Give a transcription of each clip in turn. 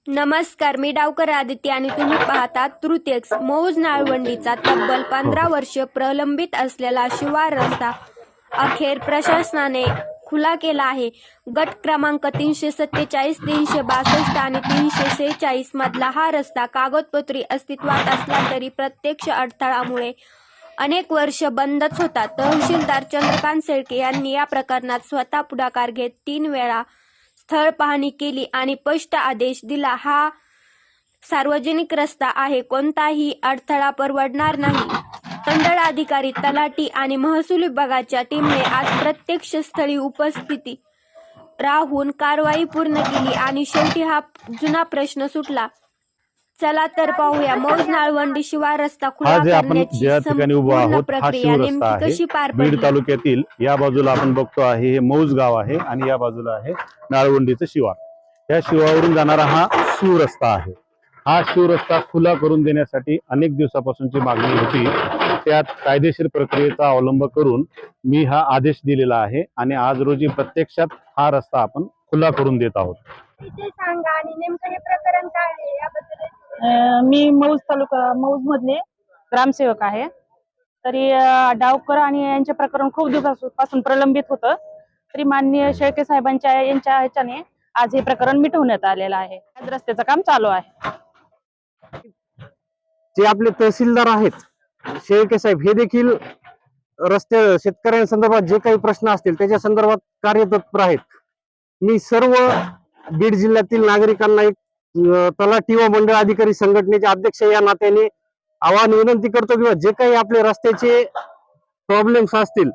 नमस्कार, मी डावकर आदित्य आणि तुम्ही पाहता तृतीयक्स. मौज नाळवंडीचा तब्बल 15 वर्ष प्रलंबित असलेला शिवार रस्ता अखेर प्रशासनाने खुला केला आहे. गट क्रमांक 347, 362 आणि 346 मधला हा रस्ता कागदपत्री अस्तित्वात असला तरी प्रत्यक्ष अडथळ्यामुळे अनेक वर्ष बंदच होता. तहसीलदार चंद्रकांत शेळके यांनी या प्रकरणात स्वतः पुढाकार घेत 3 वेळा स्थळ पाहणी केली आणि स्पष्ट आदेश दिला. हा सार्वजनिक रस्ता आहे, कोणताही अडथळा परवडणार नाही. मंडळ अधिकारी, तलाठी आणि महसूल विभागाच्या टीमने आज प्रत्यक्ष स्थळी उपस्थिती राहून कारवाई पूर्ण केली आणि शेवटी हा जुना प्रश्न सुटला. चला तर पाहूया मौज नाळवंडी शिवार रस्ता खुला करण्याची संपूर्ण प्रक्रिया नेमकी कशी पार बीड पडली. तालुक्यातील या बाजूला आपण बघतो आहे हे मौज गाव आहे आणि या बाजूला आहे नाळवंडीचं शिवार. या शिवारावरून जाणारा हा शिवरस्ता आहे. हा शिवरस्ता खुला करून देण्यासाठी अनेक दिवसापासूनची मागणी होती. त्यात कायदेशीर प्रक्रियेचा अवलंब करून मी हा आदेश दिलेला आहे आणि आज रोजी प्रत्यक्षात हा रस्ता आपण खुला करून देत आहोत. सांगा आणि नेमकं हे प्रकरण काय आहे याबद्दल. मी मौज मधले ग्रामसेवक आहे. तरी डावकर आणि यांचे प्रकरण खूप दिवसापासून प्रलंबित होतं. तरी माननीय शेळके साहेबांच्या ह्याच्याने आज हे प्रकरण मिटवण्यात आलेलं आहे. आज रस्त्याचं काम चालू आहे. जे आपले तहसीलदार आहेत शेळके साहेब हे देखील रस्ते शेतकऱ्यांसंदर्भात जे काही प्रश्न असतील त्याच्या संदर्भात कार्यतत्पर आहेत. मी सर्व बीड जिल्ह्यातील नागरिकांना एक तलाठी व मंडळ अधिकारी संघटनेचे अध्यक्ष या नात्याने आवाहन विनंती करतो किंवा जे काही आपले रस्त्याचे प्रॉब्लेम्स असतील,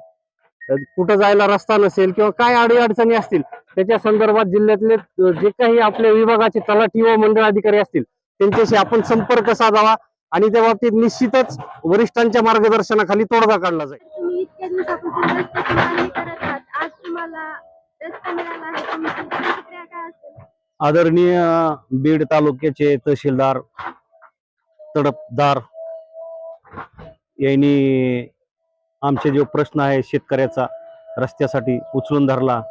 कुठं जायला रस्ता नसेल किंवा काय अडीअडचणी असतील त्याच्या संदर्भात जिल्ह्यातले जे काही आपल्या विभागाचे तलाठी व मंडळ अधिकारी असतील त्यांच्याशी आपण संपर्क साधावा आणि त्या बाबतीत निश्चितच वरिष्ठांच्या मार्गदर्शनाखाली तोडगा काढला जाईल. तुम्ही इतक्या दिवसापासून रस्त्याची मागणी करत आहात, आज तुम्हाला रस्ता मिळाला आहे, तुमची प्रतिक्रिया काय असेल. आदरणीय बीड तालुक्याचे तहसीलदार तडफदार यांनी आमचे जो प्रश्न आहे शेतकऱ्याचा रस्त्यासाठी उचलून धरला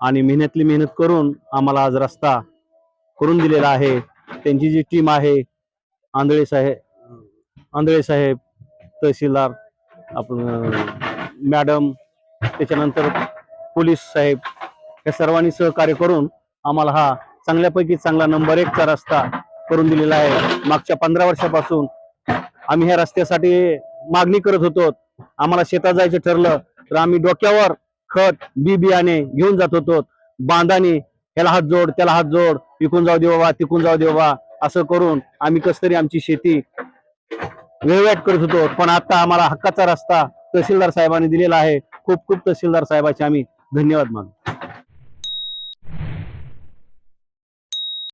आणि मेहनतली मेहनत करून आम्हाला आज रस्ता करून दिलेला आहे. त्यांची जी टीम आहे आंधळे साहेब तहसीलदार आपण मॅडम त्याच्यानंतर पोलीस साहेब या सर्वांनी सहकार्य करून आम्हाला हा चांगल्यापैकी चांगला नंबर 1चा रस्ता करून दिलेला आहे. मागच्या 15 वर्षापासून आम्ही ह्या रस्त्यासाठी मागणी करत होतो. आम्हाला शेतात जायचं ठरलं तर आम्ही डोक्यावर खत बियाणे घेऊन जात होतो. बांधाने ह्याला हात जोड त्याला हात जोड, इकून जाऊ दे बाबा तिकून जाऊ दे बाबा असं करून आम्ही कस तरी आमची शेती वेळवाट करत होतो. पण आता आम्हाला हक्काचा रस्ता तहसीलदार साहेबांनी दिलेला आहे. खूप खूप तहसीलदार साहेबांचे आम्ही धन्यवाद मानतो.